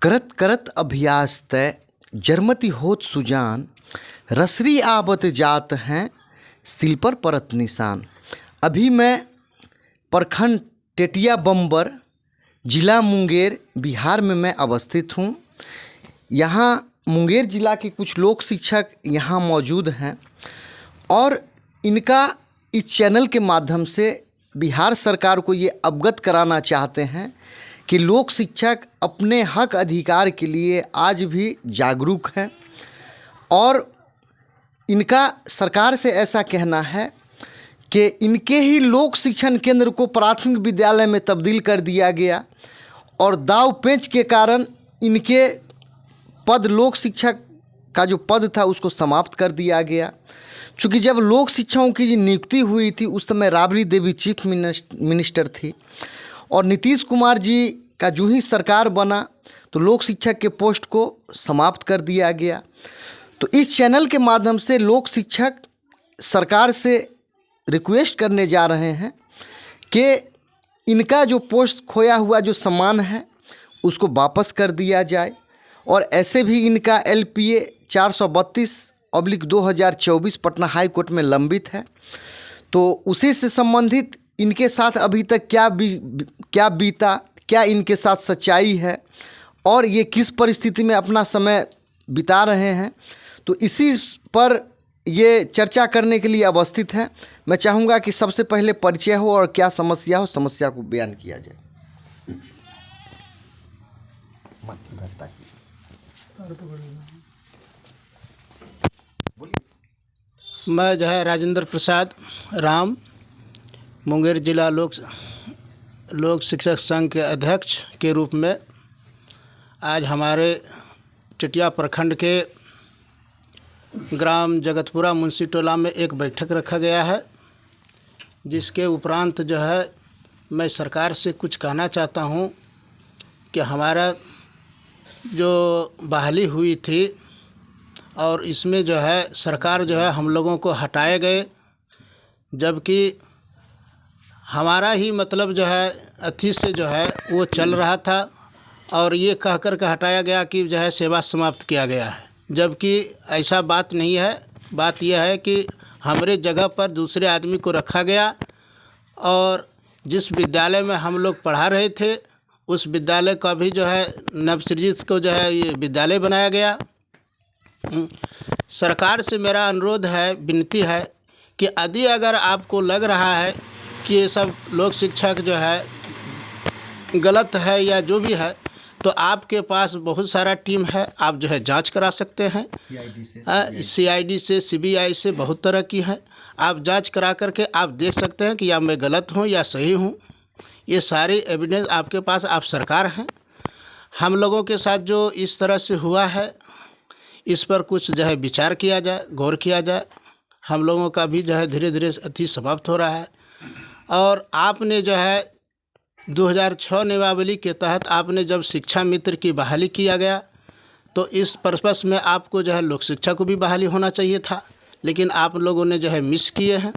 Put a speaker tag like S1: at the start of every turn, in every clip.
S1: करत करत अभ्यास तय जरमति होत सुजान, रसरी आवत जात हैं सिल पर परत निशान। अभी मैं प्रखंड टेटिया बम्बर, जिला मुंगेर, बिहार में मैं अवस्थित हूँ। यहाँ मुंगेर जिला के कुछ लोक शिक्षक यहाँ मौजूद हैं और इनका इस चैनल के माध्यम से बिहार सरकार को ये अवगत कराना चाहते हैं कि लोक शिक्षक अपने हक अधिकार के लिए आज भी जागरूक हैं और इनका सरकार से ऐसा कहना है कि इनके ही लोक शिक्षण केंद्र को प्राथमिक विद्यालय में तब्दील कर दिया गया और दाव पेंच के कारण इनके पद लोक शिक्षक का जो पद था उसको समाप्त कर दिया गया। चूँकि जब लोक शिक्षकों की नियुक्ति हुई थी उस समय राबड़ी देवी चीफ मिनिस्टर थी और नीतीश कुमार जी का जो ही सरकार बना तो लोक शिक्षक के पोस्ट को समाप्त कर दिया गया। तो इस चैनल के माध्यम से लोक शिक्षक सरकार से रिक्वेस्ट करने जा रहे हैं कि इनका जो पोस्ट खोया हुआ जो सम्मान है उसको वापस कर दिया जाए और ऐसे भी इनका LPA 432/2024 पटना हाई कोर्ट में लंबित है। तो उसी से संबंधित इनके साथ अभी तक क्या बीता, क्या इनके साथ सच्चाई है और ये किस परिस्थिति में अपना समय बिता रहे हैं, तो इसी पर ये चर्चा करने के लिए अवस्थित हैं। मैं चाहूँगा कि सबसे पहले परिचय हो और क्या समस्या हो, समस्या को बयान किया जाए।
S2: मैं जो है राजेंद्र प्रसाद राम, मुंगेर जिला लोक शिक्षक संघ के अध्यक्ष के रूप में आज हमारे टिटिया प्रखंड के ग्राम जगतपुरा मुंशी टोला में एक बैठक रखा गया है, जिसके उपरांत जो है मैं सरकार से कुछ कहना चाहता हूँ कि हमारा जो बहाली हुई थी और इसमें जो है सरकार जो है हम लोगों को हटाए गए, जबकि हमारा ही मतलब जो है अथी से जो है वो चल रहा था और ये कह कर के हटाया गया कि जो है सेवा समाप्त किया गया है, जबकि ऐसा बात नहीं है। बात यह है कि हमारे जगह पर दूसरे आदमी को रखा गया और जिस विद्यालय में हम लोग पढ़ा रहे थे उस विद्यालय का भी जो है नवसृजित को जो है ये विद्यालय बनाया गया। सरकार से मेरा अनुरोध है, विनती है कि यदि अगर आपको लग रहा है कि ये सब लोक शिक्षक जो है गलत है या जो भी है, तो आपके पास बहुत सारा टीम है, आप जो है जांच करा सकते हैं। CID से CBI से बहुत तरह की है, आप जांच करा करके आप देख सकते हैं कि या मैं गलत हूँ या सही हूँ। ये सारे एविडेंस आपके पास, आप सरकार हैं। हम लोगों के साथ जो इस तरह से हुआ है इस पर कुछ जो है विचार किया जाए, गौर किया जाए। हम लोगों का भी जो है धीरे धीरे अति समाप्त हो रहा है और आपने जो है 2006 नियमावली के तहत आपने जब शिक्षा मित्र की बहाली किया गया तो इस पर्पस में आपको जो है लोक शिक्षा को भी बहाली होना चाहिए था, लेकिन आप लोगों ने जो है मिस किए हैं।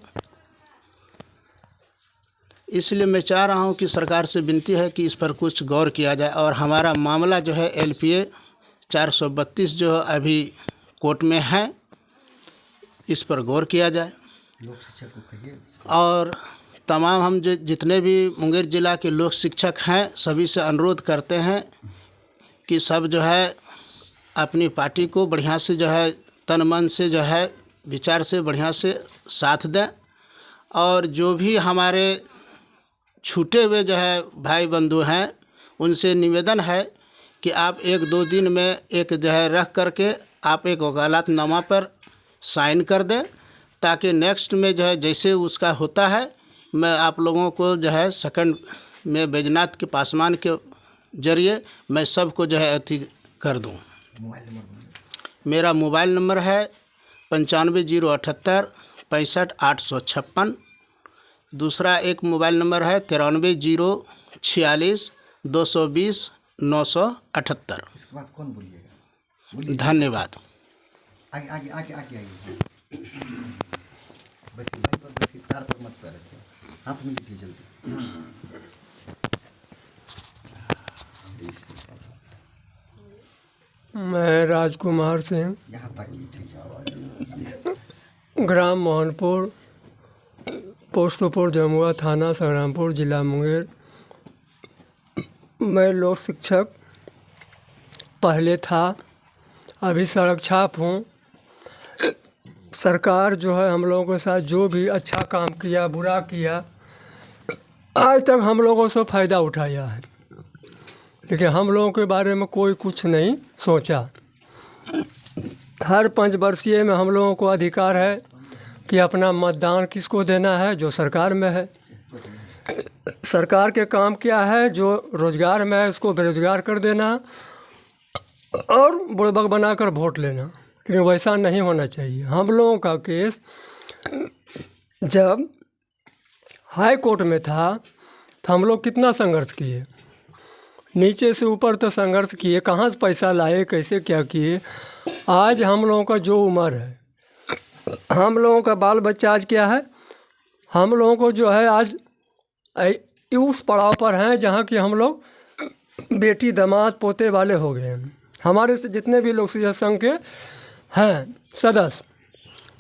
S2: इसलिए मैं चाह रहा हूं कि सरकार से विनती है कि इस पर कुछ गौर किया जाए और हमारा मामला जो है LPA 432 जो अभी कोर्ट में है, इस पर गौर किया जाए।
S1: लोक शिक्षक को कहिए
S2: और तमाम हम जितने भी मुंगेर जिला के लोक शिक्षक हैं सभी से अनुरोध करते हैं कि सब जो है अपनी पार्टी को बढ़िया से जो है तन मन से जो है विचार से बढ़िया से साथ दें और जो भी हमारे छूटे हुए जो है भाई बंधु हैं उनसे निवेदन है कि आप 1-2 दिन में एक जो है रख करके आप एक वकालतनामा पर साइन कर दें, ताकि नेक्स्ट में जो है जैसे उसका होता है मैं आप लोगों को जो है सेकंड में बैजनाथ के पासवान के जरिए मैं सबको जो है अथी कर दूं। मेरा मोबाइल नंबर है 9508 65 दूसरा एक मोबाइल नंबर है 93 046 220 978।
S1: इसके बाद कौन बोलिएगा?
S2: धन्यवाद।
S1: आगे आगे आगे आगे आगे बैठिए, भाई पर बैठिए, तार पर मत पैर रखिए, हाथ में लीजिए जल्दी।
S3: मैं राजकुमार सिंह, ग्राम मोहनपुर, पोस्तपुर जमुआ, थाना संग्रामपुर, जिला मुंगेर। मैं लोक शिक्षक पहले था, अभी सड़क छाप हूँ। सरकार जो है हम लोगों के साथ जो भी अच्छा काम किया, बुरा किया, आज तक हम लोगों से फ़ायदा उठाया है, लेकिन हम लोगों के बारे में कोई कुछ नहीं सोचा। हर 5 वर्षीय में हम लोगों को अधिकार है कि अपना मतदान किसको देना है, जो सरकार में है। सरकार के काम क्या है, जो रोज़गार में है उसको बेरोज़गार कर देना और बुड़बक बनाकर वोट लेना, लेकिन वैसा नहीं होना चाहिए। हम लोगों का केस जब हाई कोर्ट में था तो हम लोग कितना संघर्ष किए, नीचे से ऊपर तो संघर्ष किए, कहाँ से पैसा लाए, कैसे क्या किए। आज हम लोगों का जो उम्र है, हम लोगों का बाल बच्चा आज क्या है, हम लोगों को जो है आज उस पड़ाव पर हैं जहाँ कि हम लोग बेटी दामाद पोते वाले हो गए हैं। हमारे से जितने भी लोग शिक्षक संघ के हैं सदस्य,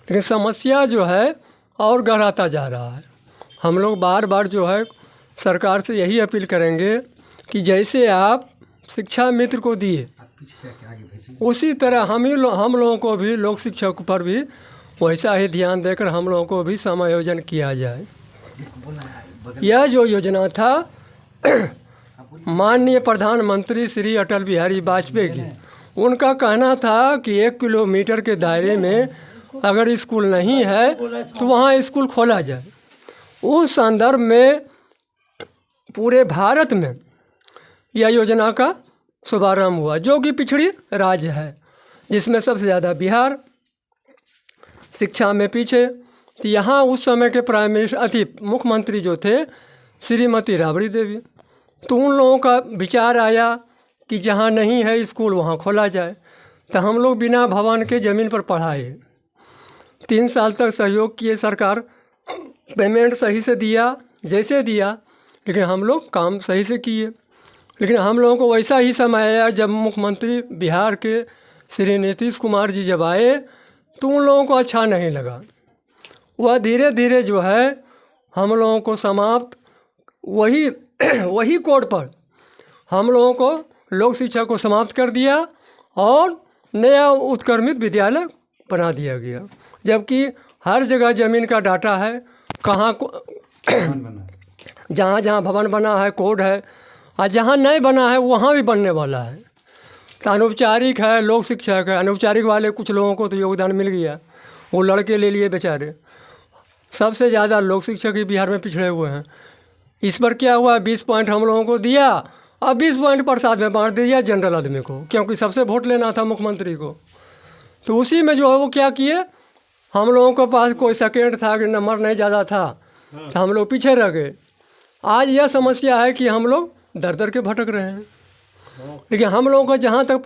S3: लेकिन समस्या जो है और गहराता जा रहा है। हम लोग बार बार जो है सरकार से यही अपील करेंगे कि जैसे आप शिक्षा मित्र को दिए, उसी तरह हम लोगों को भी लोक शिक्षक पर भी वैसा ही ध्यान देकर हम लोगों को भी समायोजन किया जाए। यह जो योजना था माननीय प्रधानमंत्री श्री अटल बिहारी वाजपेयी की, उनका कहना था कि 1 किलोमीटर के दायरे में अगर स्कूल नहीं है तो वहाँ स्कूल खोला जाए। उस संदर्भ में पूरे भारत में यह योजना का शुभारंभ हुआ, जो कि पिछड़ी राज्य है, जिसमें सबसे ज़्यादा बिहार शिक्षा में पीछे। तो यहाँ उस समय के प्राइम मिनिस्टर मुख्यमंत्री जो थे श्रीमती राबड़ी देवी, तो उन लोगों का विचार आया कि जहाँ नहीं है स्कूल वहाँ खोला जाए। तो हम लोग बिना भवन के ज़मीन पर पढ़ाए, 3 साल तक सहयोग किए। सरकार पेमेंट सही से दिया, जैसे दिया, लेकिन हम लोग काम सही से किए। लेकिन हम लोगों को वैसा ही समय आया जब मुख्यमंत्री बिहार के श्री नीतीश कुमार जी जब आए तो उन लोगों को अच्छा नहीं लगा। वह धीरे धीरे जो है हम लोगों को समाप्त वही कोड पर हम लोगों को लोक शिक्षा को समाप्त कर दिया और नया उत्क्रमित विद्यालय बना दिया गया। जबकि हर जगह ज़मीन का डाटा है, कहाँ को जहाँ जहाँ भवन बना है कोड है, और जहाँ नहीं बना है वहाँ भी बनने वाला है। तो अनौपचारिक है, लोक शिक्षक है, अनौपचारिक वाले कुछ लोगों को तो योगदान मिल गया, वो लड़के ले लिए बेचारे। सबसे ज़्यादा लोक शिक्षक ही बिहार में पिछड़े हुए हैं। इस पर क्या हुआ, 20 पॉइंट हम लोगों को दिया और 20 पॉइंट प्रसाद में बांट दिया जनरल आदमी को, क्योंकि सबसे वोट लेना था मुख्यमंत्री को। तो उसी में जो है वो क्या किए, हम लोगों के पास कोई सेकेंड था कि नंबर नहीं ज़्यादा था, तो हम लोग पीछे रह गए। आज यह समस्या है कि हम लोग दर दर के भटक रहे हैं। लेकिन हम लोगों का जहाँ तक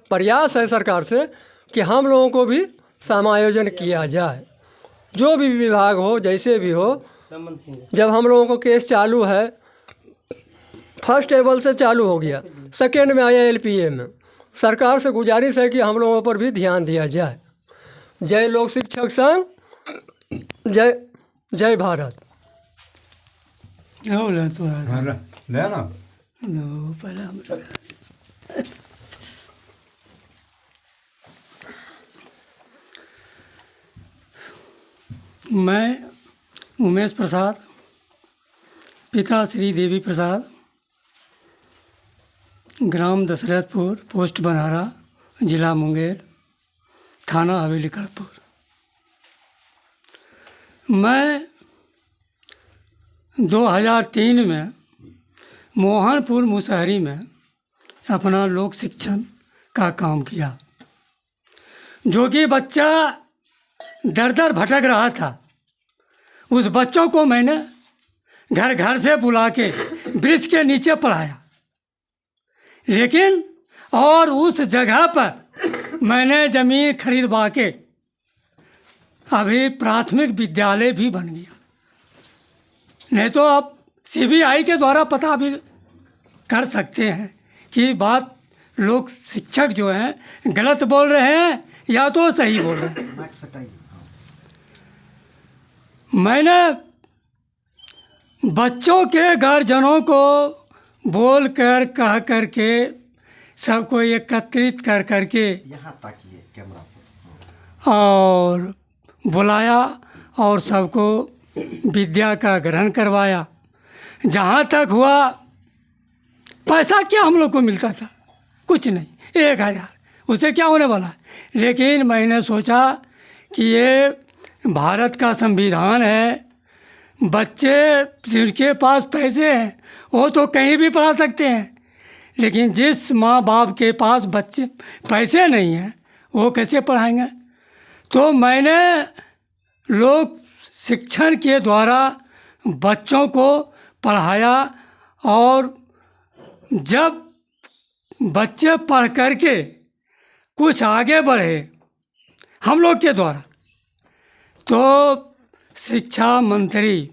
S3: प्रयास है सरकार से कि हम लोगों को भी समायोजन किया जाए, जो भी विभाग हो, जैसे भी हो। जब हम लोगों को केस चालू है, फर्स्ट टेबल से चालू हो गया, सेकेंड में आया LPA में, सरकार से गुजारिश है कि हम लोगों पर भी ध्यान दिया जाए। जय लोक शिक्षक संघ, जय भारत।
S4: मैं उमेश प्रसाद, पिता श्री देवी प्रसाद, ग्राम दशरथपुर, पोस्ट बनहारा, जिला मुंगेर, थाना हवेली खड़गपुर। मैं 2003 में मोहनपुर मुसहरी में अपना लोक शिक्षण का काम किया, जो कि बच्चा दर दर भटक रहा था। उस बच्चों को मैंने घर घर से बुला के वृक्ष के नीचे पढ़ाया, लेकिन और उस जगह पर मैंने ज़मीन खरीदवा के अभी प्राथमिक विद्यालय भी बन गया। नहीं तो आप CBI के द्वारा पता भी कर सकते हैं कि बात लोग शिक्षक जो हैं गलत बोल रहे हैं या तो सही बोल रहे हैं। मैंने बच्चों के गार्जियनों को बोल कर कह कर के सबको एकत्रित कर कर के
S1: यहाँ ताकिए कैमरा पर।
S4: और बुलाया और सबको विद्या का ग्रहण करवाया। जहाँ तक हुआ पैसा क्या हम लोग को मिलता था, कुछ नहीं, 1000, उससे क्या होने वाला है। लेकिन मैंने सोचा कि ये भारत का संविधान है, बच्चे जिनके पास पैसे हैं वो तो कहीं भी पढ़ा सकते हैं, लेकिन जिस माँ बाप के पास बच्चे पैसे नहीं हैं वो कैसे पढ़ाएंगे। तो मैंने लोक शिक्षण के द्वारा बच्चों को पढ़ाया और जब बच्चे पढ़ कर के कुछ आगे बढ़े हम लोग के द्वारा, तो शिक्षा मंत्री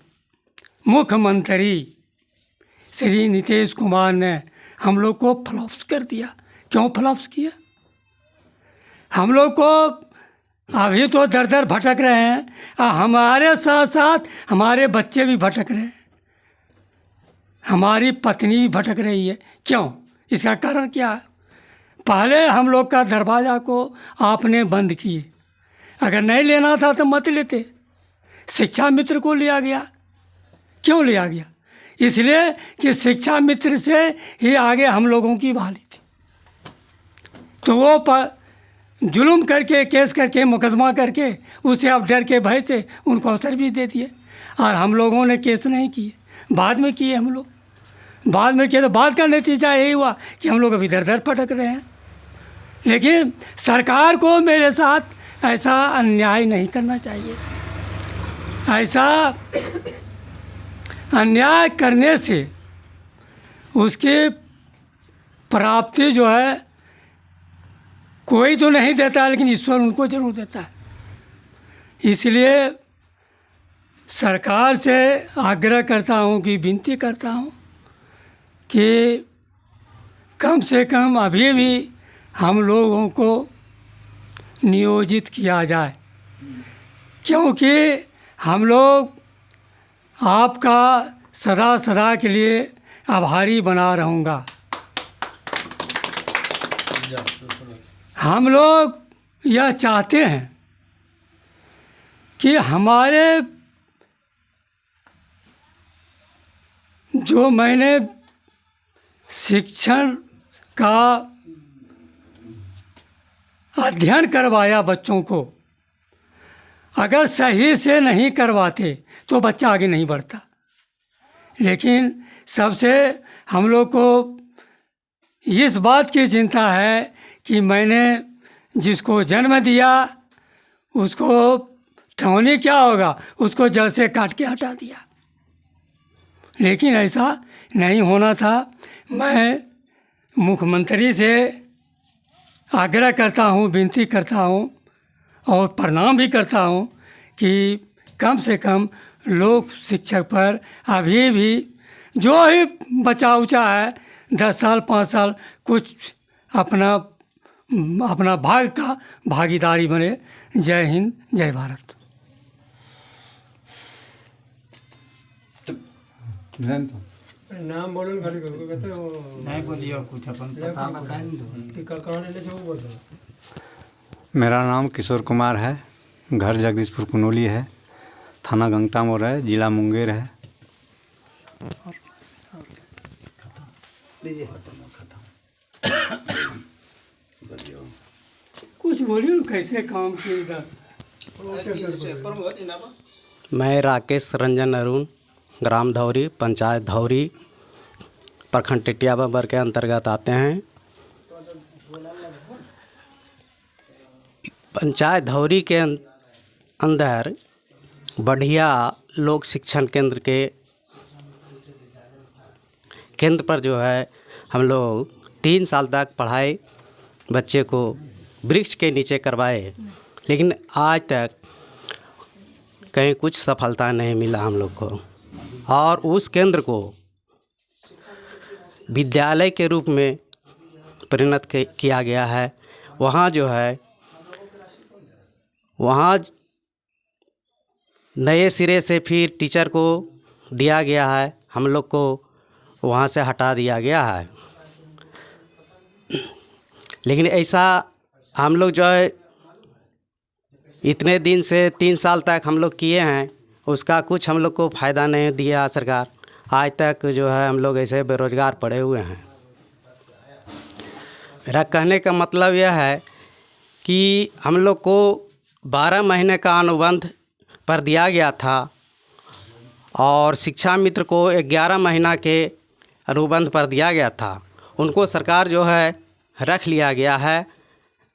S4: मुख्यमंत्री श्री नीतीश कुमार ने हम लोग को फ्लॉप्स कर दिया। क्यों फ्लॉप्स किया? हम लोग को अभी तो दर दर भटक रहे हैं और हमारे साथ साथ हमारे बच्चे भी भटक रहे हैं, हमारी पत्नी भी भटक रही है। क्यों? इसका कारण क्या है? पहले हम लोग का दरवाज़ा को आपने बंद किए, अगर नहीं लेना था तो मत लेते। शिक्षा मित्र को लिया गया। क्यों लिया गया? इसलिए कि शिक्षा मित्र से ही आगे हम लोगों की बहाली थी। तो वो जुल्म करके केस करके मुकदमा करके उसे अब डर के भय से उनको अवसर भी दे दिए और हम लोगों ने केस नहीं किए, बाद में किए। हम लोग बाद में किए तो बाद का नतीजा यही हुआ कि हम लोग अभी दर दर भटक रहे हैं। लेकिन सरकार को मेरे साथ ऐसा अन्याय नहीं करना चाहिए। ऐसा अन्याय करने से उसकी प्राप्ति जो है कोई तो नहीं देता, लेकिन ईश्वर उनको जरूर देता है। इसलिए सरकार से आग्रह करता हूँ कि विनती करता हूँ कि कम से कम अभी भी हम लोगों को नियोजित किया जाए, क्योंकि हम लोग आपका सदा सदा के लिए आभारी बना रहूँगा। हम लोग यह चाहते हैं कि हमारे जो मैंने शिक्षण का अध्ययन करवाया बच्चों को, अगर सही से नहीं करवाते तो बच्चा आगे नहीं बढ़ता। लेकिन सबसे हम लोग को इस बात की चिंता है कि मैंने जिसको जन्म दिया उसको ठौनी क्या होगा, उसको जड़ से काट के हटा दिया। लेकिन ऐसा नहीं होना था। मैं मुख्यमंत्री से आग्रह करता हूँ, विनती करता हूँ और प्रणाम भी करता हूँ कि कम से कम लोक शिक्षक पर अभी भी जो ही बचा उचा है 10 साल 5 साल कुछ अपना भाग का भागीदारी बने। जय हिंद, जय भारत।
S3: नाम बोलो खाली कहते हो
S2: नहीं बोलिए कुछ अपन पता बताएं दो।
S5: मेरा नाम किशोर कुमार है, घर जगदीशपुर कुनोली है, थाना गंगटा मोड़ है, जिला मुंगेर है।
S4: कुछ बोलिए ना, कैसे काम किएगा।
S6: मैं राकेश रंजन अरुण, ग्राम धौरी, पंचायत धौरी, प्रखंड टिटिया बबर के अंतर्गत आते हैं। पंचायत धौरी के अंदर बढ़िया लोक शिक्षण केंद्र पर जो है हम लोग 3 साल तक पढ़ाई बच्चे को वृक्ष के नीचे करवाए, लेकिन आज तक कहीं कुछ सफलता नहीं मिला हम लोग को। और उस केंद्र को विद्यालय के रूप में परिणत किया गया है। वहाँ जो है वहाँ नए सिरे से फिर टीचर को दिया गया है, हम लोग को वहाँ से हटा दिया गया है। लेकिन ऐसा हम लोग जो है इतने दिन से 3 साल तक हम लोग किए हैं, उसका कुछ हम लोग को फ़ायदा नहीं दिया सरकार। आज तक जो है हम लोग ऐसे बेरोज़गार पड़े हुए हैं। मेरा कहने का मतलब यह है कि हम लोग को 12 महीने का अनुबंध पर दिया गया था और शिक्षा मित्र को 11 महीना के अनुबंध पर दिया गया था। उनको सरकार जो है रख लिया गया है,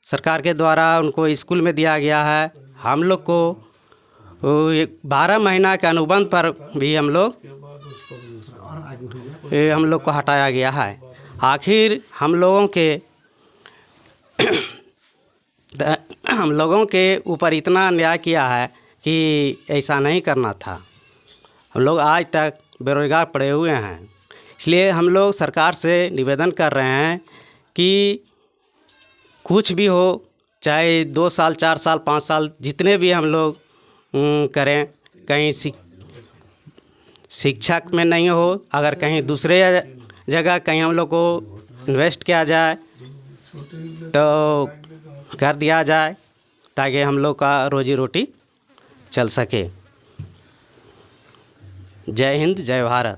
S6: सरकार के द्वारा उनको स्कूल में दिया गया है। हम लोग को 12 महीना के अनुबंध पर भी हम लोग को हटाया गया है। आखिर हम लोगों के ऊपर इतना अन्याय किया है कि ऐसा नहीं करना था। हम लोग आज तक बेरोज़गार पड़े हुए हैं। इसलिए हम लोग सरकार से निवेदन कर रहे हैं कि कुछ भी हो, चाहे 2 साल 4 साल 5 साल जितने भी हम लोग करें, कहीं शिक्षक में नहीं हो, अगर कहीं दूसरे जगह कहीं हम लोग को इन्वेस्ट किया जाए तो कर दिया जाए, ताकि हम लोग का रोजी रोटी चल सके। जय हिंद, जय भारत।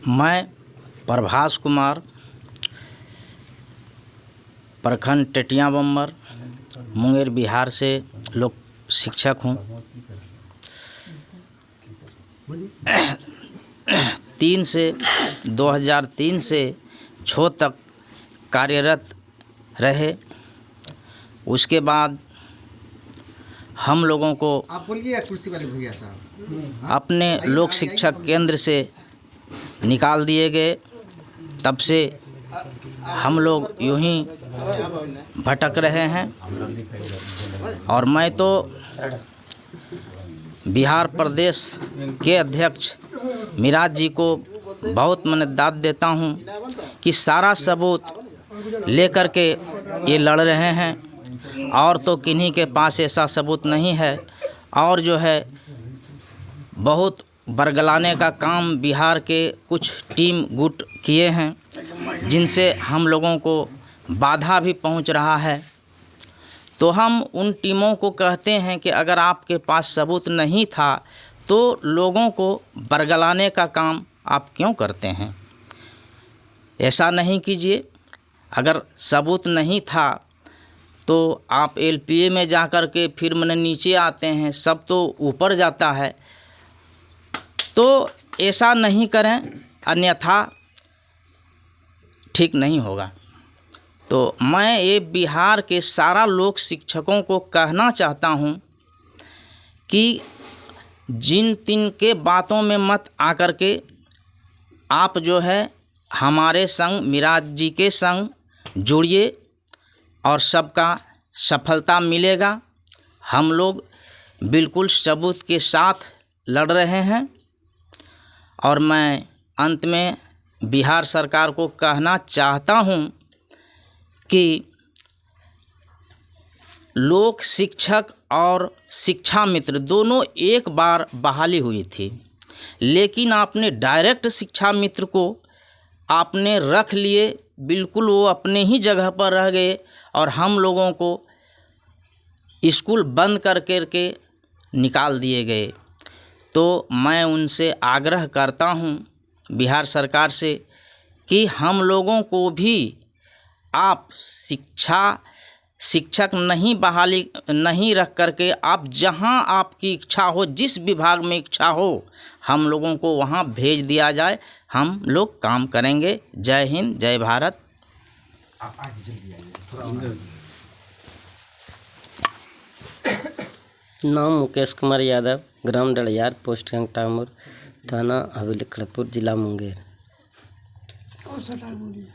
S7: मैं प्रभास कुमार, प्रखंड टेटिया बम्बर, मुंगेर बिहार से लोक शिक्षक हूँ। 2003 से 6 तक कार्यरत रहे। उसके बाद हम लोगों को
S1: आप बोलिए, कुर्सी वाले भैया साहब,
S7: अपने लोक शिक्षक केंद्र से निकाल दिए गए। तब से हम लोग यूं ही भटक रहे हैं। और मैं तो बिहार प्रदेश के अध्यक्ष मिराज जी को बहुत मन्नत देता हूं कि सारा सबूत लेकर के ये लड़ रहे हैं, और तो किन्हीं के पास ऐसा सबूत नहीं है। और जो है बहुत बरगलाने का काम बिहार के कुछ टीम गुट किए हैं, जिनसे हम लोगों को बाधा भी पहुंच रहा है। तो हम उन टीमों को कहते हैं कि अगर आपके पास सबूत नहीं था तो लोगों को बरगलाने का काम आप क्यों करते हैं? ऐसा नहीं कीजिए। अगर सबूत नहीं था तो आप LPA में जा कर के फिर मैंने नीचे आते हैं, सब तो ऊपर जाता है। तो ऐसा नहीं करें, अन्यथा ठीक नहीं होगा। तो मैं ये बिहार के सारा लोक शिक्षकों को कहना चाहता हूँ कि जिन तिन के बातों में मत आकर के आप जो है हमारे संग, मिराज जी के संग जुड़िए और सबका सफलता मिलेगा। हम लोग बिल्कुल सबूत के साथ लड़ रहे हैं। और मैं अंत में बिहार सरकार को कहना चाहता हूं कि लोक शिक्षक और शिक्षा मित्र दोनों एक बार बहाली हुई थी, लेकिन आपने डायरेक्ट शिक्षा मित्र को आपने रख लिए, बिल्कुल वो अपने ही जगह पर रह गए और हम लोगों को स्कूल बंद करके निकाल दिए गए। तो मैं उनसे आग्रह करता हूं बिहार सरकार से कि हम लोगों को भी आप शिक्षक नहीं बहाली नहीं रख करके आप जहां आपकी इच्छा हो, जिस विभाग में इच्छा हो, हम लोगों को वहां भेज दिया जाए। हम लोग काम करेंगे। जय हिंद, जय भारत।
S8: नाम मुकेश कुमार यादव, ग्राम डड़ियार, पोस्ट गंगटामुर, थाना हवेली खड़गपुर, जिला मुंगेर।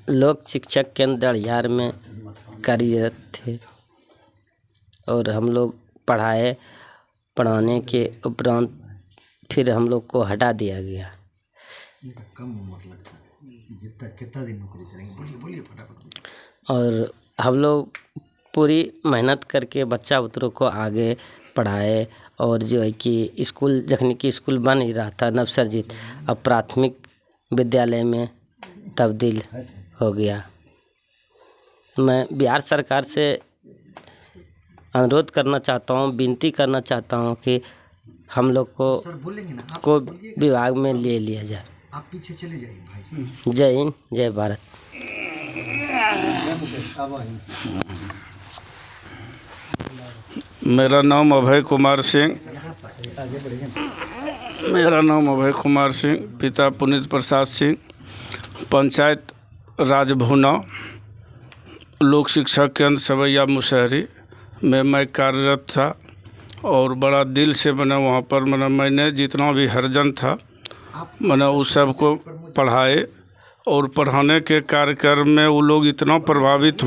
S8: लोक शिक्षक केंद्र डड़ियार में कार्यरत थे और हम लोग पढ़ाने के उपरांत फिर हम लोग को हटा दिया गया।
S1: कम उम्र लगता है, जितना कितना दिन नौकरी करेंगे? बोलिए बोलिए फटाफट।
S8: और हम लोग पूरी मेहनत करके बच्चा बुतरों को आगे पढ़ाए, और जो है कि स्कूल जखनी की स्कूल बन ही रहा था नवसर्जित, अब प्राथमिक विद्यालय में तब्दील हो गया। मैं बिहार सरकार से अनुरोध करना चाहता हूँ, विनती करना चाहता हूँ कि हम लोग को विभाग में ले लिया जाए।
S1: आप पीछे चले जाइए भाई।
S8: जय हिंद, जय भारत।
S9: मेरा नाम अभय कुमार सिंह। पिता पुनीत प्रसाद सिंह, पंचायत राज भुना, लोक शिक्षा केंद्र सवैया मुशहरी में मैं कार्यरत था। और बड़ा दिल से वहाँ पर मैंने जितना भी हरजन था उस सब को पढ़ाए। और पढ़ाने के कार्यक्रम में वो लोग इतना प्रभावित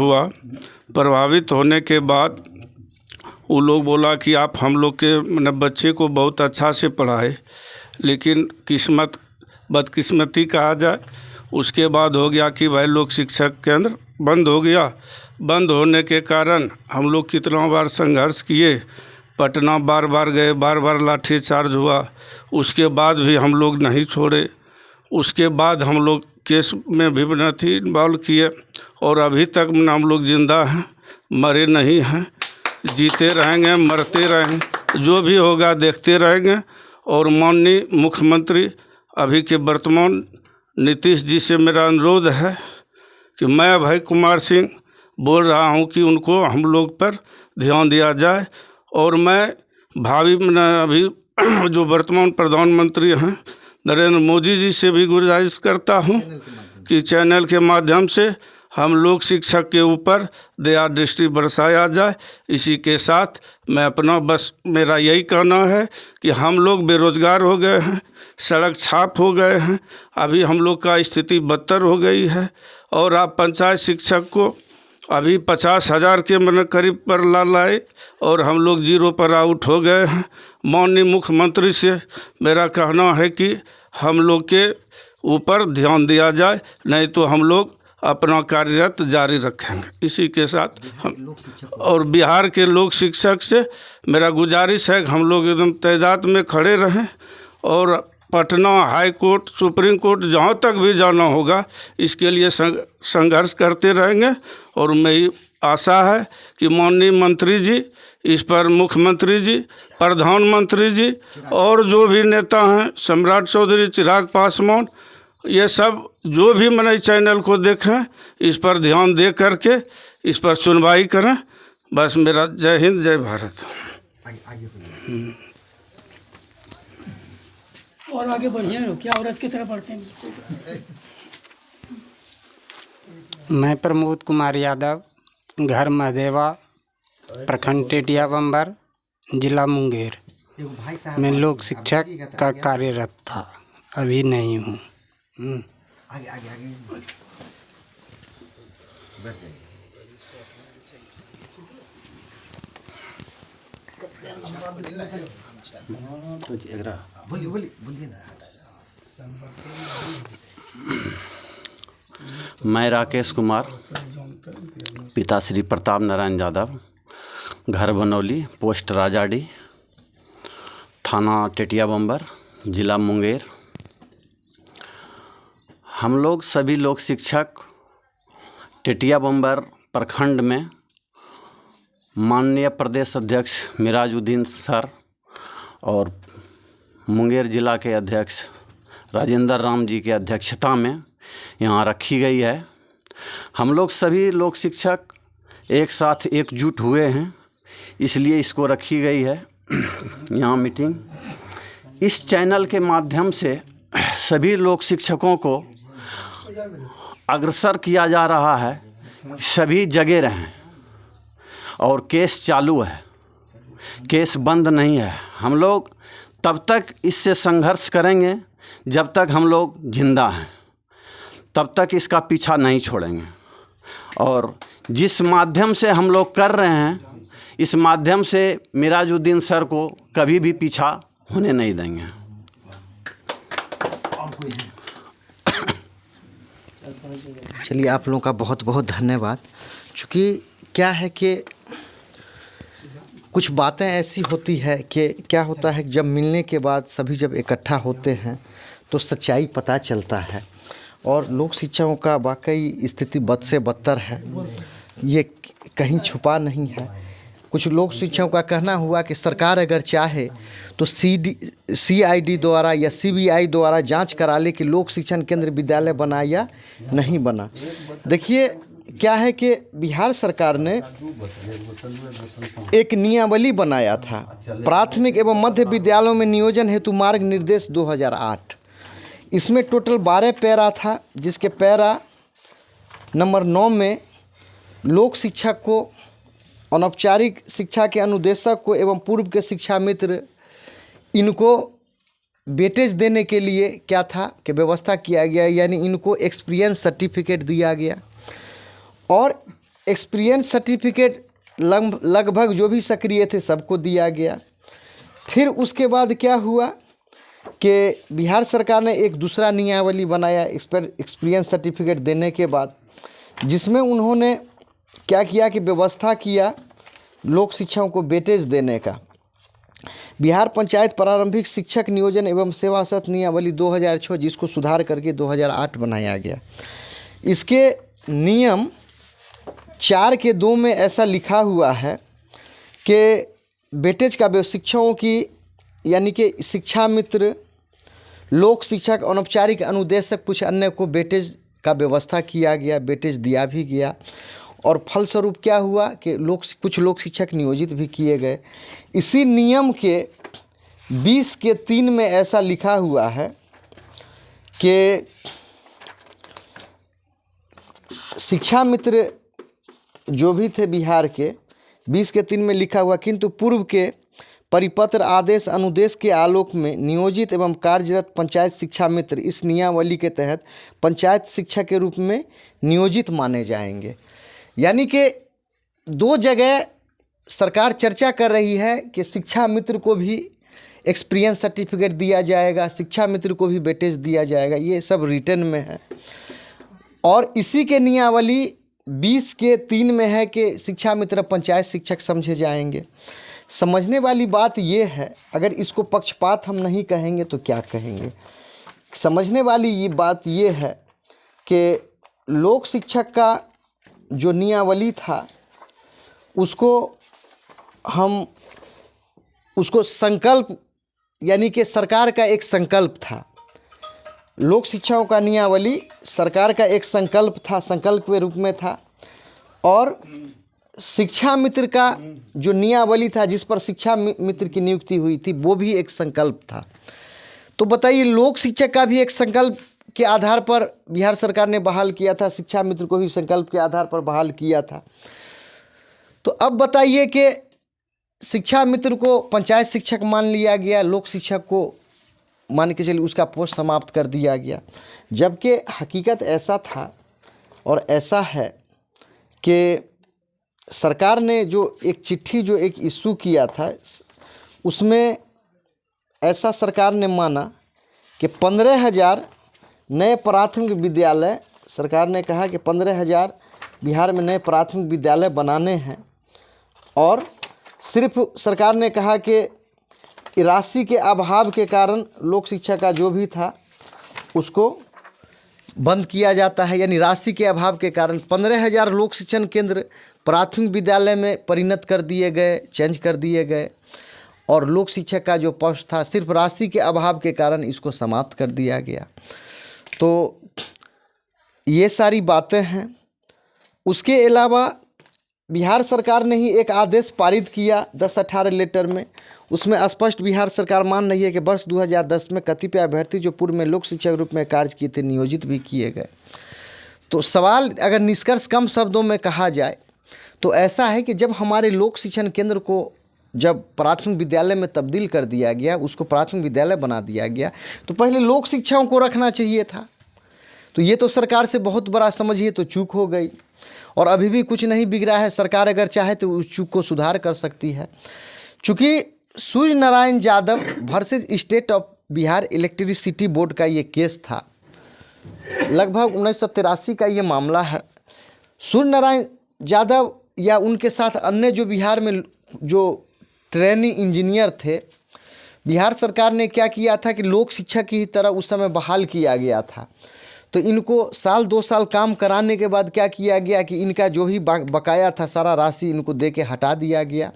S9: होने के बाद वो लोग बोला कि आप हम लोग के बच्चे को बहुत अच्छा से पढ़ाए, लेकिन बदकिस्मती कहा जाए, उसके बाद हो गया कि भाई लोक शिक्षक केंद्र बंद हो गया। बंद होने के कारण हम लोग कितना बार संघर्ष किए, पटना बार बार गए, बार बार लाठीचार्ज हुआ, उसके बाद भी हम लोग नहीं छोड़े। उसके बाद हम लोग केस में भी इन्वॉल्व किए, और अभी तक हम लोग जिंदा हैं, मरे नहीं हैं। जीते रहेंगे, मरते रहेंगे, जो भी होगा देखते रहेंगे। और माननीय मुख्यमंत्री अभी के वर्तमान नीतीश जी से मेरा अनुरोध है कि मैं अभय कुमार सिंह बोल रहा हूं कि उनको हम लोग पर ध्यान दिया जाए। और मैं भावी अभी जो वर्तमान प्रधानमंत्री हैं नरेंद्र मोदी जी से भी गुजारिश करता हूं कि चैनल के माध्यम से हम लोग शिक्षक के ऊपर दया दृष्टि बरसाया जाए। इसी के साथ मैं मेरा यही कहना है कि हम लोग बेरोजगार हो गए हैं, सड़क छाप हो गए हैं, अभी हम लोग का स्थिति बदतर हो गई है। और आप पंचायत शिक्षक को अभी 50,000 के करीब पर लाए, और हम लोग जीरो पर आउट हो गए हैं। माननीय मुख्यमंत्री से मेरा कहना है कि हम लोग के ऊपर ध्यान दिया जाए, नहीं तो हम लोग अपना कार्यरत जारी रखेंगे। इसी के साथ हम और बिहार के लोक शिक्षक से मेरा गुजारिश है कि हम लोग एकदम तैदाद में खड़े रहें, और Patna high court, supreme court, जहाँ तक भी जाना होगा इसके लिए संघर्ष करते रहेंगे। और मेरी आशा है कि माननीय मंत्री जी इस पर, मुख्यमंत्री जी, प्रधानमंत्री जी और जो भी नेता हैं, सम्राट चौधरी, चिराग पासवान, ये सब जो भी चैनल को देखें, इस पर ध्यान दे करके इस पर सुनवाई करें। बस मेरा जय हिंद, जय भारत।
S4: और आगे बढ़िए लोग क्या औरत की तरह बढ़ते हैं।
S10: मैं प्रमोद कुमार यादव, घर महदेवा, प्रखंड टेटिया बम्बर, जिला मुंगेर में लोक शिक्षक का कार्यरत था, अभी नहीं हूँ।
S1: आगे आगे आगे बोलिए बोलिए बोलिए ना।
S11: मैं राकेश कुमार, पिता श्री प्रताप नारायण यादव, घर बनौली, पोस्ट राजाडी, थाना टेटिया बम्बर, जिला मुंगेर। हम लोग सभी लोक शिक्षक टेटिया बम्बर प्रखंड में माननीय प्रदेश अध्यक्ष मिराजुद्दीन सर और मुंगेर जिला के अध्यक्ष राजेंद्र राम जी के अध्यक्षता में यहाँ रखी गई है। हम लोग सभी लोक शिक्षक एक साथ एकजुट हुए हैं, इसलिए इसको रखी गई है यहाँ मीटिंग। इस चैनल के माध्यम से सभी लोक शिक्षकों को अग्रसर किया जा रहा है, सभी जगह रहें। और केस चालू है, केस बंद नहीं है। हम लोग तब तक इससे संघर्ष करेंगे जब तक हम लोग जिंदा हैं, तब तक इसका पीछा नहीं छोड़ेंगे। और जिस माध्यम से हम लोग कर रहे हैं, इस माध्यम से मिराजुद्दीन सर को कभी भी पीछा होने नहीं देंगे।
S1: चलिए, आप लोगों का बहुत बहुत धन्यवाद। चूँकि क्या है कि कुछ बातें ऐसी होती है कि क्या होता है कि जब मिलने के बाद सभी जब इकट्ठा होते हैं तो सच्चाई पता चलता है। और लोक शिक्षकों का वाकई स्थिति बद से बदतर है, ये कहीं छुपा नहीं है। कुछ लोक शिक्षकों का कहना हुआ कि सरकार अगर चाहे तो CID द्वारा या CBI द्वारा जांच करा ले कि लोक शिक्षण केंद्र विद्यालय बना या नहीं बना। देखिए, क्या है कि बिहार सरकार ने एक नियमावली बनाया था, प्राथमिक एवं मध्य विद्यालयों में नियोजन हेतु मार्ग निर्देश 2008। इसमें टोटल 12 पैरा था, जिसके पैरा नंबर 9 में लोक शिक्षक को, अनौपचारिक शिक्षा के अनुदेशक को एवं पूर्व के शिक्षा मित्र, इनको वेटेज देने के लिए क्या था कि व्यवस्था किया गया, यानी इनको एक्सपीरियंस सर्टिफिकेट दिया गया। और एक्सपीरियंस सर्टिफिकेट लगभग जो भी सक्रिय थे सबको दिया गया। फिर उसके बाद क्या हुआ कि बिहार सरकार ने एक दूसरा नियमावली बनाया एक्सपीरियंस सर्टिफिकेट देने के बाद, जिसमें उन्होंने क्या किया कि व्यवस्था किया लोक शिक्षकों को वेटेज देने का। बिहार पंचायत प्रारंभिक शिक्षक नियोजन एवं सेवा शर्त नियमावली 2006, जिसको सुधार करके 2008 बनाया गया। इसके नियम 4(2) में ऐसा लिखा हुआ है कि वेटेज का शिक्षकों की, यानी कि शिक्षा मित्र, लोक शिक्षक, अनौपचारिक अनुदेशक, कुछ अन्य को वेटेज का व्यवस्था किया गया, वेटेज दिया भी गया। और फलस्वरूप क्या हुआ कि कुछ लोक शिक्षक नियोजित भी किए गए। इसी नियम के 20(3) में ऐसा लिखा हुआ है कि शिक्षा मित्र जो भी थे बिहार के, 20(3) में लिखा हुआ, किंतु पूर्व के परिपत्र, आदेश, अनुदेश के आलोक में नियोजित एवं कार्यरत पंचायत शिक्षा मित्र इस नियमावली के तहत पंचायत शिक्षक के रूप में नियोजित माने जाएंगे। यानी कि 2 जगह सरकार चर्चा कर रही है कि शिक्षा मित्र को भी एक्सपीरियंस सर्टिफिकेट दिया जाएगा, शिक्षा मित्र को भी वेटेज दिया जाएगा। ये सब रिटर्न में है। और इसी के नियमावली 20(3) में है कि शिक्षा मित्र पंचायत शिक्षक समझे जाएंगे। समझने वाली बात ये है, अगर इसको पक्षपात हम नहीं कहेंगे तो क्या कहेंगे। समझने वाली ये बात ये है कि लोक शिक्षक का जो नियमावली था उसको संकल्प, यानी कि सरकार का एक संकल्प था। लोक शिक्षकों का नियमावली सरकार का एक संकल्प था, संकल्प के रूप में था। और शिक्षा मित्र का जो नियमावली था, जिस पर शिक्षा मित्र की नियुक्ति हुई थी, वो भी एक संकल्प था। तो बताइए, लोक शिक्षक का भी एक संकल्प के आधार पर बिहार सरकार ने बहाल किया था, शिक्षा मित्र को भी संकल्प के आधार पर बहाल किया था। तो अब बताइए कि शिक्षा मित्र को पंचायत शिक्षक मान लिया गया, लोक शिक्षक को मान के चलिए उसका पोस्ट समाप्त कर दिया गया। जबकि हकीकत ऐसा था और ऐसा है कि सरकार ने जो एक चिट्ठी जो एक इशू किया था, उसमें ऐसा सरकार ने माना कि 15,000 नए प्राथमिक विद्यालय, सरकार ने कहा कि 15,000 बिहार में नए प्राथमिक विद्यालय बनाने हैं। और सिर्फ सरकार ने कहा कि राशि के अभाव के कारण लोक शिक्षा का जो भी था उसको बंद किया जाता है, यानी राशि के अभाव के कारण 15,000 लोक शिक्षण केंद्र प्राथमिक विद्यालय में परिणत कर दिए गए, चेंज कर दिए गए। और लोक शिक्षक का जो पोस्ट था, सिर्फ राशि के अभाव के कारण इसको समाप्त कर दिया गया। तो ये सारी बातें हैं। उसके अलावा बिहार सरकार ने ही एक आदेश पारित किया 10/18 लेटर में। उसमें स्पष्ट बिहार सरकार मान रही है कि वर्ष 2010 में कतिपय अभ्यर्थी जो पूर्व में लोक शिक्षक रूप में कार्य किए थे, नियोजित भी किए गए। तो सवाल अगर निष्कर्ष कम शब्दों में कहा जाए तो ऐसा है कि जब हमारे लोक शिक्षण केंद्र को जब प्राथमिक विद्यालय में तब्दील कर दिया गया, उसको प्राथमिक विद्यालय बना दिया गया, तो पहले लोक शिक्षकों को रखना चाहिए था। तो ये तो सरकार से बहुत बड़ा समझिए तो चूक हो गई। और अभी भी कुछ नहीं बिगड़ा है, सरकार अगर चाहे तो उस चूक को सुधार कर सकती है। चूँकि Surya Narayan Yadav versus state of Bihar electricity board का ये केस था। लगभग 1983 का ये मामला है। सूर्य नारायण यादव या उनके साथ अन्य जो बिहार में जो ट्रेनी इंजीनियर थे, बिहार सरकार ने क्या किया था कि लोक शिक्षक की तरह उस समय बहाल किया गया था। तो इनको साल 2 साल काम कराने के बाद क्या किया गया कि इनका जो ही बकाया था सारा राशि इनको दे के हटा दिया गया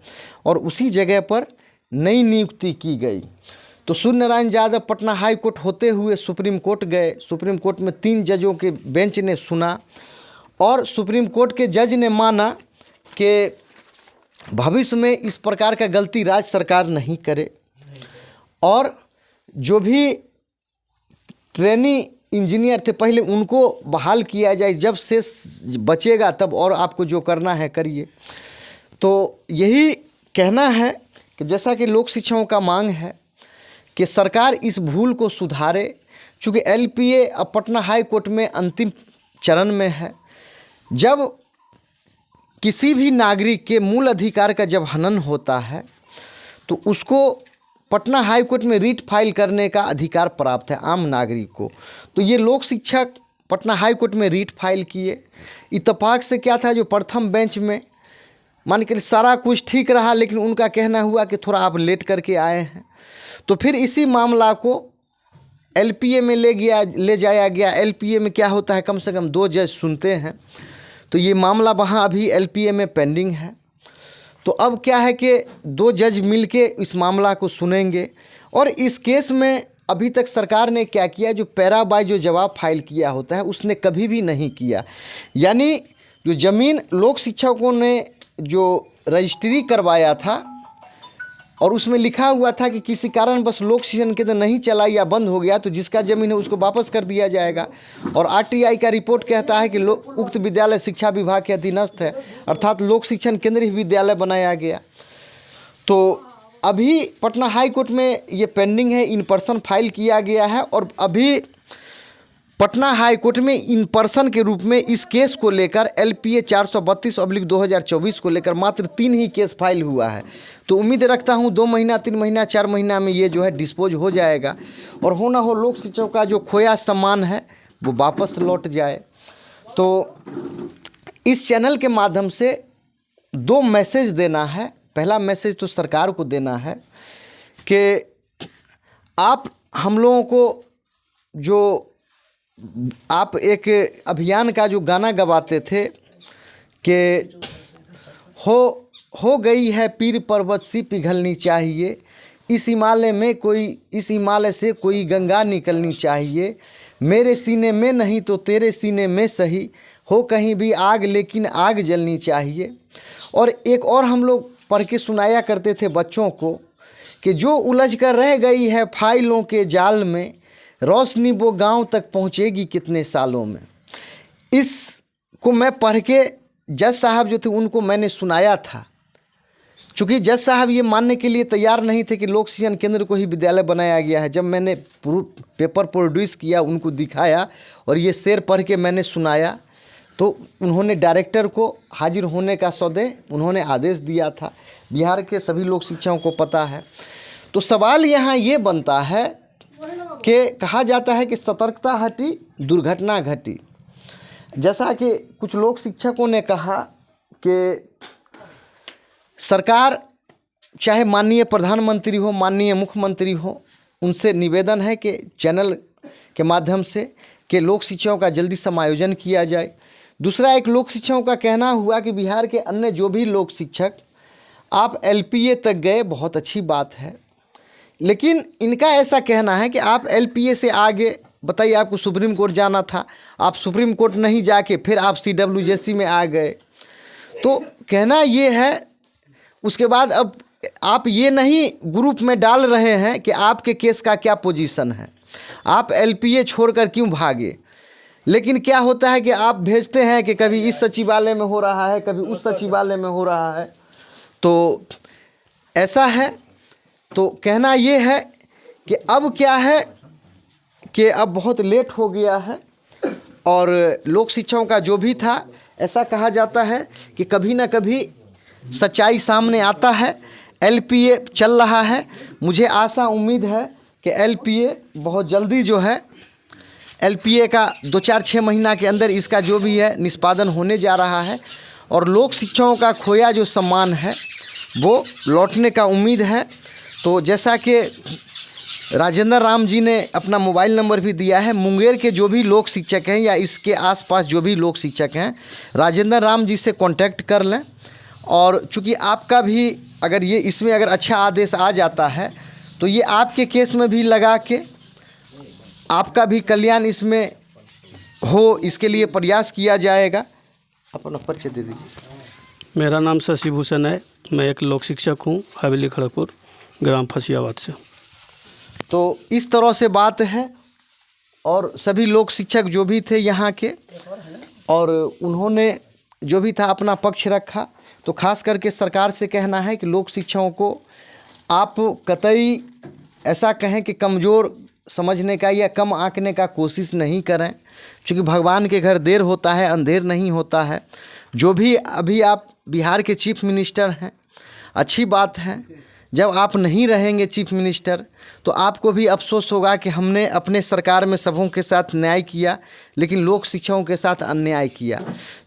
S1: और उसी जगह पर नई नियुक्ति की गई। तो सूर्य नारायण यादव पटना हाई कोर्ट होते हुए सुप्रीम कोर्ट गए। सुप्रीम कोर्ट में 3 जजों के बेंच ने सुना और सुप्रीम कोर्ट के जज ने माना कि भविष्य में इस प्रकार का गलती राज्य सरकार नहीं करे और जो भी ट्रेनी इंजीनियर थे पहले उनको बहाल किया जाए, जब से बचेगा तब और आपको जो करना है करिए। तो यही कहना है कि जैसा कि लोक शिक्षकों का मांग है कि सरकार इस भूल को सुधारे, चूँकि LPA अब पटना हाई कोर्ट में अंतिम चरण में है। जब किसी भी नागरिक के मूल अधिकार का जब हनन होता है तो उसको पटना हाई कोर्ट में रीट फाइल करने का अधिकार प्राप्त है आम नागरिक को। तो ये लोक शिक्षक पटना हाई कोर्ट में रीट फाइल किए। इत्तेफाक से क्या था, जो प्रथम बेंच में मान के सारा कुछ ठीक रहा, लेकिन उनका कहना हुआ कि थोड़ा आप लेट करके आए हैं। तो फिर इसी मामला को LPA में ले जाया गया। LPA में क्या होता है, कम से कम 2 जज सुनते हैं। तो ये मामला वहाँ अभी LPA में पेंडिंग है। तो अब क्या है कि 2 जज मिलके इस मामला को सुनेंगे और इस केस में अभी तक सरकार ने क्या किया, जो पैरा बाय जो जवाब फाइल किया होता है उसने कभी भी नहीं किया। यानी जो ज़मीन लोक शिक्षकों ने जो रजिस्ट्री करवाया था और उसमें लिखा हुआ था कि किसी कारण बस लोक शिक्षण केंद्र नहीं चला या बंद हो गया तो जिसका ज़मीन है उसको वापस कर दिया जाएगा। और RTI का रिपोर्ट कहता है कि उक्त विद्यालय शिक्षा विभाग के अधीनस्थ है, अर्थात लोक शिक्षण केंद्र ही विद्यालय बनाया गया। तो अभी पटना हाई कोर्ट में ये पेंडिंग है, इन पर्सन फाइल किया गया है और अभी पटना हाई कोर्ट में इन पर्सन के रूप में इस केस को लेकर LPA 432/2024 को लेकर मात्र 3 ही केस फाइल हुआ है। तो उम्मीद रखता हूँ 2 महीना 3 महीना 4 महीना में ये जो है डिस्पोज हो जाएगा और हो ना हो लोक शिक्षकों का जो खोया सम्मान है वो वापस लौट जाए। तो इस चैनल के माध्यम से 2 मैसेज देना है। पहला मैसेज तो सरकार को देना है कि आप हम लोगों को जो आप एक अभियान का जो गाना गवाते थे कि हो गई है पीर पर्वत सी पिघलनी चाहिए, इस हिमालय से कोई गंगा निकलनी चाहिए, मेरे सीने में नहीं तो तेरे सीने में सही, हो कहीं भी आग लेकिन आग जलनी चाहिए। और एक और हम लोग पढ़ के सुनाया करते थे बच्चों को कि जो उलझ कर रह गई है फाइलों के जाल में, रोशनी वो गांव तक पहुंचेगी कितने सालों में। इसको मैं पढ़ के जज साहब जो थे उनको मैंने सुनाया था। चूँकि जज साहब ये मानने के लिए तैयार नहीं थे कि लोक शिक्षण केंद्र को ही विद्यालय बनाया गया है। जब मैंने पेपर प्रोड्यूस किया, उनको दिखाया और ये शेर पढ़ के मैंने सुनाया तो उन्होंने डायरेक्टर को हाजिर होने का सौदे उन्होंने आदेश दिया था। बिहार के सभी लोक शिक्षकों को पता है। तो सवाल यहाँ ये बनता है कि कहा जाता है कि सतर्कता हटी दुर्घटना घटी। जैसा कि कुछ लोक शिक्षकों ने कहा कि सरकार चाहे माननीय प्रधानमंत्री हो, माननीय मुख्यमंत्री हो, उनसे निवेदन है कि चैनल के माध्यम से कि लोक शिक्षकों का जल्दी समायोजन किया जाए। दूसरा, एक लोक शिक्षकों का कहना हुआ कि बिहार के अन्य जो भी लोक शिक्षक आप LPA तक गए, बहुत अच्छी बात है, लेकिन इनका ऐसा कहना है कि आप LPA से आगे बताइए, आपको सुप्रीम कोर्ट जाना था, आप सुप्रीम कोर्ट नहीं जाके फिर आप CWJC में आ गए। तो कहना ये है, उसके बाद अब आप ये नहीं ग्रुप में डाल रहे हैं कि आपके केस का क्या पोजीशन है, आप LPA छोड़कर क्यों भागे। लेकिन क्या होता है कि आप भेजते हैं कि कभी इस सचिवालय में हो रहा है, कभी उस सचिवालय में हो रहा है, तो ऐसा है। तो कहना ये है कि अब क्या है कि अब बहुत लेट हो गया है और लोक शिक्षकों का जो भी था, ऐसा कहा जाता है कि कभी ना कभी सच्चाई सामने आता है। LPA चल रहा है। मुझे आशा उम्मीद है कि LPA बहुत जल्दी जो है LPA का 2-4-6 महीना के अंदर इसका जो भी है निष्पादन होने जा रहा है और लोक शिक्षकों का खोया जो सम्मान है वो लौटने का उम्मीद है। तो जैसा कि राजेंद्र राम जी ने अपना मोबाइल नंबर भी दिया है, मुंगेर के जो भी लोक शिक्षक हैं या इसके आसपास जो भी लोक शिक्षक हैं राजेंद्र राम जी से कांटेक्ट कर लें। और चूँकि आपका भी अगर ये इसमें अगर अच्छा आदेश आ जाता है तो ये आपके केस में भी लगा के आपका भी कल्याण इसमें हो, इसके लिए प्रयास किया जाएगा। अपना परिचय दे दीजिए।
S2: मेरा नाम शशि भूषण है, मैं एक लोक शिक्षक हूँ हवेली खड़गपुर ग्राम फसियाबाद से।
S1: तो इस तरह से बात है और सभी लोक शिक्षक जो भी थे यहाँ के और उन्होंने जो भी था अपना पक्ष रखा। तो खास करके सरकार से कहना है कि लोक शिक्षकों को आप कतई ऐसा कहें कि कमज़ोर समझने का या कम आंकने का कोशिश नहीं करें, क्योंकि भगवान के घर देर होता है अंधेर नहीं होता है। जो भी अभी आप बिहार के चीफ मिनिस्टर हैं, अच्छी बात है। जब आप नहीं रहेंगे चीफ मिनिस्टर तो आपको भी अफसोस होगा कि हमने अपने सरकार में सबों के साथ न्याय किया लेकिन लोक शिक्षकों के साथ अन्याय किया।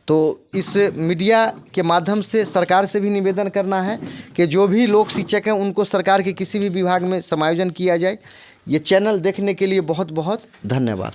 S1: तो इस मीडिया के माध्यम से सरकार से भी निवेदन करना है कि जो भी लोक शिक्षक हैं उनको सरकार के किसी भी विभाग में समायोजन किया जाए। ये चैनल देखने के लिए बहुत बहुत धन्यवाद।